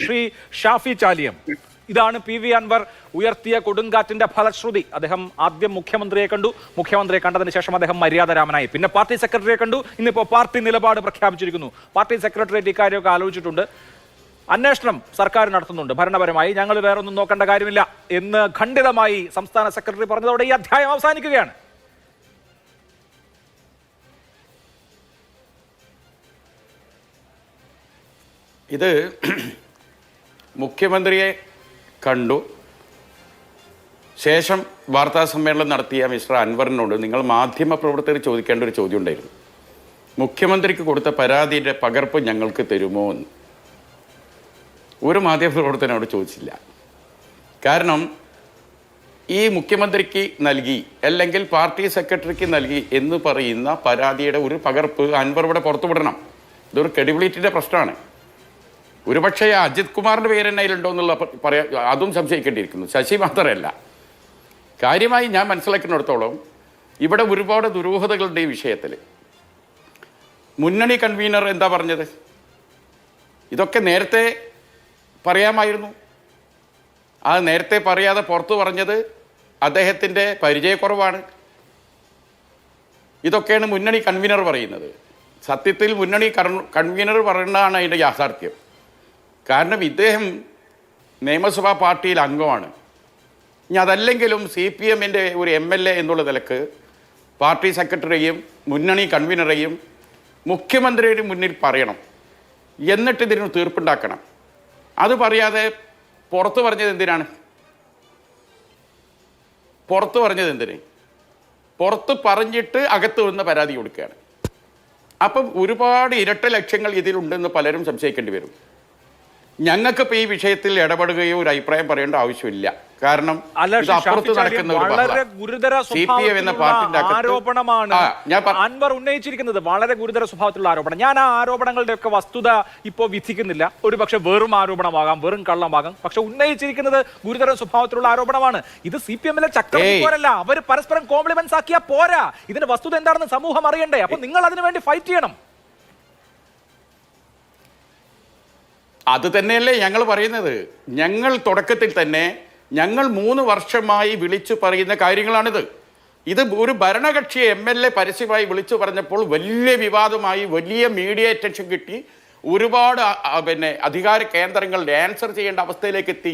ശ്രീ ഷാഫി ചാലിയം, ഇതാണ് P V Anwar ഉയർത്തിയ കൊടുങ്കാറ്റിന്റെ ഫലശ്രുതി. അദ്ദേഹം ആദ്യം മുഖ്യമന്ത്രിയെ കണ്ടു, മുഖ്യമന്ത്രിയെ കണ്ടതിന് ശേഷം അദ്ദേഹം മര്യാദരാമനായി, പിന്നെ പാർട്ടി സെക്രട്ടറിയെ കണ്ടു, ഇന്നിപ്പോ പാർട്ടി നിലപാട് പ്രഖ്യാപിച്ചിരിക്കുന്നു. പാർട്ടി സെക്രട്ടേറിയറ്റ് ഇക്കാര്യമൊക്കെ ആലോചിച്ചിട്ടുണ്ട്, അന്വേഷണം സർക്കാർ നടത്തുന്നുണ്ട്, ഭരണപരമായി ഞങ്ങൾ വേറെ ഒന്നും നോക്കേണ്ട കാര്യമില്ല എന്ന് ഖണ്ഡിതമായി സംസ്ഥാന സെക്രട്ടറി പറഞ്ഞതോടെ ഈ അധ്യായം അവസാനിക്കുകയാണ്. ഇത് മുഖ്യമന്ത്രിയെ കണ്ടു ശേഷം വാർത്താ സമ്മേളനം നടത്തിയ മിസ്റ്റർ അൻവറിനോട് നിങ്ങൾ മാധ്യമപ്രവർത്തകർ ചോദിക്കേണ്ട ഒരു ചോദ്യം ഉണ്ടായിരുന്നു. മുഖ്യമന്ത്രിക്ക് കൊടുത്ത പരാതിയുടെ പകർപ്പ് ഞങ്ങൾക്ക് തരുമോ എന്ന് ഒരു മാധ്യമപ്രവർത്തകനോട് ചോദിച്ചില്ല. കാരണം ഈ മുഖ്യമന്ത്രിക്ക് നൽകി അല്ലെങ്കിൽ പാർട്ടി സെക്രട്ടറിക്ക് നൽകി എന്ന് പറയുന്ന പരാതിയുടെ ഒരു പകർപ്പ് അൻവർ ഇവിടെ പുറത്തുവിടണം. ഇതൊരു ക്രെഡിബിലിറ്റിയുടെ പ്രശ്നമാണ്. ഒരുപക്ഷെ അജിത് കുമാറിൻ്റെ പേര് തന്നെ അതിലുണ്ടോ എന്നുള്ള അതും സംശയിക്കേണ്ടിയിരിക്കുന്നു. ശശി മാത്രമല്ല, കാര്യമായി ഞാൻ മനസ്സിലാക്കുന്നിടത്തോളം ഇവിടെ ഒരുപാട് ദുരൂഹതകളുടെ ഈ വിഷയത്തിൽ മുന്നണി കൺവീനർ എന്താ പറഞ്ഞത്? ഇതൊക്കെ നേരത്തെ പറയാമായിരുന്നു. അത് നേരത്തെ പറയാതെ പുറത്തു പറഞ്ഞത് അദ്ദേഹത്തിൻ്റെ പരിചയക്കുറവാണ്. ഇതൊക്കെയാണ് മുന്നണി കൺവീനർ പറയുന്നത്. സത്യത്തിൽ മുന്നണി കൺവീനർ പറയുന്നതാണ് അതിൻ്റെ യാഥാർത്ഥ്യം. കാരണം ഇദ്ദേഹം നിയമസഭാ പാർട്ടിയിൽ അംഗമാണ്. ഇനി അതല്ലെങ്കിലും CPM-ൻ്റെ ഒരു MLA എന്നുള്ള നിലക്ക് പാർട്ടി സെക്രട്ടറിയെയും മുന്നണി കൺവീനറെയും മുഖ്യമന്ത്രിയുടെ മുന്നിൽ പറയണം, എന്നിട്ട് ഇതിന് തീർപ്പുണ്ടാക്കണം. അത് പറയാതെ പുറത്ത് പറഞ്ഞത് എന്തിനാണ്? പുറത്ത് പറഞ്ഞത് എന്തിന്? പുറത്ത് പറഞ്ഞിട്ട് അകത്ത് വന്ന് പരാതി കൊടുക്കുകയാണ്. അപ്പം ഒരുപാട് ഇരട്ട ലക്ഷ്യങ്ങൾ ഇതിലുണ്ടെന്ന് പലരും സംശയിക്കേണ്ടി വരും. ഞങ്ങൾക്കിപ്പോൾ ഈ വിഷയത്തിൽ ഇടപെടുകയോ ഒരു അഭിപ്രായം പറയേണ്ട ആവശ്യമില്ല. കാരണം അപ്പുറത്ത് നടക്കുന്ന വളരെ ഗുരുതര ആരോപണമാണ് അൻവർ ഉന്നയിച്ചിരിക്കുന്നത്. വളരെ ഗുരുതര സ്വഭാവത്തിലുള്ള ആരോപണം. ഞാൻ ആ ആരോപണങ്ങളുടെ ഒക്കെ വസ്തുത ഇപ്പോൾ വിധിക്കുന്നില്ല. ഒരു പക്ഷെ വെറും ആരോപണമാകാം, വെറും കള്ളമാകാം. പക്ഷെ ഉന്നയിച്ചിരിക്കുന്നത് ഗുരുതര സ്വഭാവത്തിലുള്ള ആരോപണമാണ്. ഇത് CPM-ലെ ചക്രവർത്തി പോരല്ല. അവർ പരസ്പരം കോംപ്ലിമെന്റ്സ് ആക്കിയാൽ പോരാ. ഇതിന്റെ വസ്തുത എന്താണെന്ന് സമൂഹം അറിയണ്ടേ? അപ്പൊ നിങ്ങൾ അതിനു വേണ്ടി ഫൈറ്റ് ചെയ്യണം. അത് തന്നെയല്ലേ ഞങ്ങൾ പറയുന്നത്. ഞങ്ങൾ തുടക്കത്തിൽ തന്നെ ഞങ്ങൾ 3 വർഷമായി വിളിച്ചു പറയുന്ന കാര്യങ്ങളാണിത്. ഇത് ഒരു ഭരണകക്ഷി MLA പരസ്യമായി വിളിച്ചു പറഞ്ഞപ്പോൾ വലിയ വിവാദമായി, വലിയ മീഡിയ അറ്റൻഷൻ കിട്ടി, ഒരുപാട് അധികാര കേന്ദ്രങ്ങൾ ആൻസർ ചെയ്യേണ്ട അവസ്ഥയിലേക്ക് എത്തി,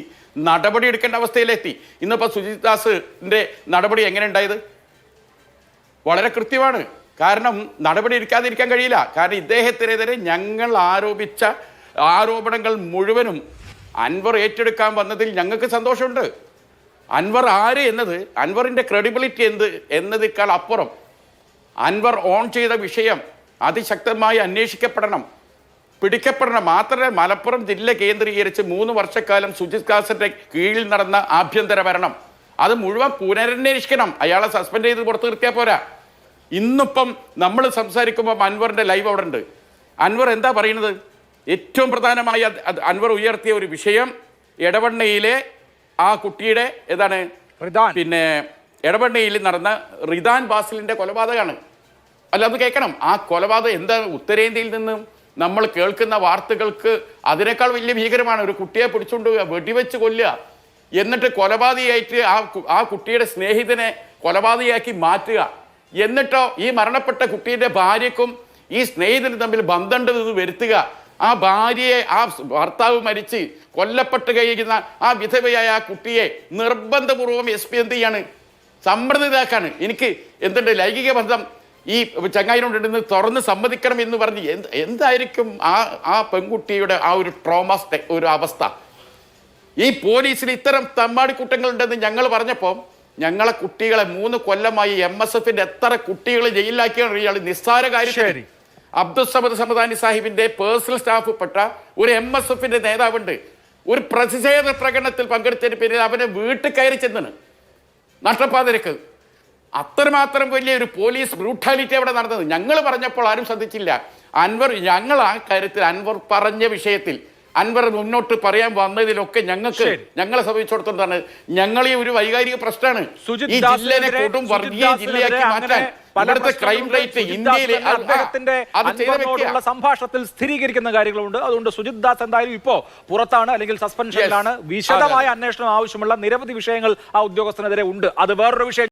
നടപടി എടുക്കേണ്ട അവസ്ഥയിലെത്തി. ഇന്നിപ്പോൾ സുജിത് ദാസിൻ്റെ നടപടി എങ്ങനെ ഉണ്ടായത്? വളരെ കൃത്യമാണ്. കാരണം നടപടി എടുക്കാതിരിക്കാൻ കഴിയില്ല. കാരണം ഇദ്ദേഹത്തിനെതിരെ ഞങ്ങൾ ആരോപിച്ച ആരോപണങ്ങൾ മുഴുവനും അൻവർ ഏറ്റെടുക്കാൻ വന്നതിൽ ഞങ്ങൾക്ക് സന്തോഷമുണ്ട്. അൻവർ ആര് എന്നത്, അൻവറിൻ്റെ ക്രെഡിബിലിറ്റി എന്നതിനേക്കാൾ അപ്പുറം അൻവർ ഓൺ ചെയ്ത വിഷയം അതിശക്തമായി അന്വേഷിക്കപ്പെടണം, പിടിക്കപ്പെടണം. മാത്രമല്ല മലപ്പുറം ജില്ല കേന്ദ്രീകരിച്ച് 3 വർഷക്കാലം സുജിത് ദാസിൻ്റെ കീഴിൽ നടന്ന ആഭ്യന്തര ഭരണം അത് മുഴുവൻ പുനരന്വേഷിക്കണം. അയാളെ സസ്പെൻഡ് ചെയ്ത് പുറത്ത് നിർത്തിയാൽ പോരാ. ഇന്നിപ്പം നമ്മൾ സംസാരിക്കുമ്പോൾ അൻവറിൻ്റെ ലൈവ് അവിടെ ഉണ്ട്. അൻവർ എന്താ പറയുന്നത്? ഏറ്റവും പ്രധാനമായി അൻവർ ഉയർത്തിയ ഒരു വിഷയം എടവണ്ണയിലെ ആ കുട്ടിയുടെ എടവണ്ണയിൽ നടന്ന റിദാൻ ബാസിലിൻ്റെ കൊലപാതകമാണ്. അല്ല, അത് കേൾക്കണം. ആ കൊലപാതകം എന്താ? ഉത്തരേന്ത്യയിൽ നിന്നും നമ്മൾ കേൾക്കുന്ന വാർത്തകൾക്ക് അതിനേക്കാൾ വലിയ ഭീകരമാണ്. ഒരു കുട്ടിയെ പിടിച്ചുകൊണ്ട് വെടിവെച്ച് കൊല്ലുക, എന്നിട്ട് കൊലപാതകയായിട്ട് ആ കുട്ടിയുടെ സ്നേഹിതനെ കൊലപാതകയാക്കി മാറ്റുക, എന്നിട്ടോ ഈ മരണപ്പെട്ട കുട്ടിയുടെ ഭാര്യയ്ക്കും ഈ സ്നേഹിതനും തമ്മിൽ ബന്ധമുണ്ടെന്ന് വരുത്തുക. ആ ഭാര്യയെ, ആ ഭർത്താവ് മരിച്ച് കൊല്ലപ്പെട്ട് കഴിയുന്ന ആ വിധവയായ ആ കുട്ടിയെ നിർബന്ധപൂർവം SP എന്ത് ചെയ്യാണ്? സമ്മർദ്ദിതാക്കാണ്. എനിക്ക് എന്തുണ്ട് ലൈംഗിക ബന്ധം ഈ ചങ്ങായിനോടുണ്ടെന്ന് തുറന്ന് സമ്മതിക്കണം എന്ന് പറഞ്ഞ് എന്തായിരിക്കും ആ പെൺകുട്ടിയുടെ ആ ഒരു ഒരു അവസ്ഥ? ഈ പോലീസിൽ ഇത്തരം തമ്മാടിക്കുറ്റങ്ങളുണ്ടെന്ന് ഞങ്ങൾ പറഞ്ഞപ്പോൾ ഞങ്ങളെ കുട്ടികളെ 3 കൊല്ലമായി MSF-ന്റെ എത്ര കുട്ടികൾ ജയിലിലാക്കിയാണ് ഇയാൾ നിസ്സാര കാര്യം. അബ്ദുൽ സമദ് സമദാനി സാഹിബിന്റെ പേഴ്സണൽ സ്റ്റാഫ് പെട്ട ഒരു MSF-ന്റെ നേതാവുണ്ട്. ഒരു പ്രതിഷേധ പ്രകടനത്തിൽ പങ്കെടുത്തതിന് പേരിൽ അവനെ വീട്ടിൽ കയറി ചെന്നാണ് നഷ്ടപ്പാതിരക്ക്. അത്രമാത്രം വലിയ ഒരു പോലീസ് ബ്രൂട്ടാലിറ്റി അവിടെ നടന്നത്. ഞങ്ങൾ പറഞ്ഞപ്പോൾ ആരും ശ്രദ്ധിച്ചില്ല. ഞങ്ങൾ ആ കാര്യത്തിൽ അൻവർ പറഞ്ഞ വിഷയത്തിൽ അൻവർ മുന്നോട്ട് പറയാൻ വന്നതിലൊക്കെ ഞങ്ങളെ സംബന്ധിച്ചിടത്തോളം ഞങ്ങൾ ഈ ഒരു വൈകാരിക പ്രശ്നമാണ്. ഈ ജില്ലയെ കൊടും വർഗീയ ജില്ലയാക്കി മാറ്റാൻ പല ഇവിടുത്തെ ക്രൈം റേറ്റ് ഇന്ത്യയിലെ അദ്ദേഹത്തിന്റെ അത് ചെയ്ത അൻവറിനോടുള്ള സംഭാഷണത്തിൽ സ്ഥിരീകരിക്കുന്ന കാര്യങ്ങളുണ്ട്. അതുകൊണ്ട് സുജിത് ദാസ് എന്തായാലും ഇപ്പോ പുറത്താണ്, അല്ലെങ്കിൽ സസ്പെൻഷനിലാണ്. വിശദമായ അന്വേഷണം ആവശ്യമുള്ള നിരവധി വിഷയങ്ങൾ ആ ഉദ്യോഗസ്ഥനെതിരെ ഉണ്ട്. അത് വേറൊരു വിഷയം.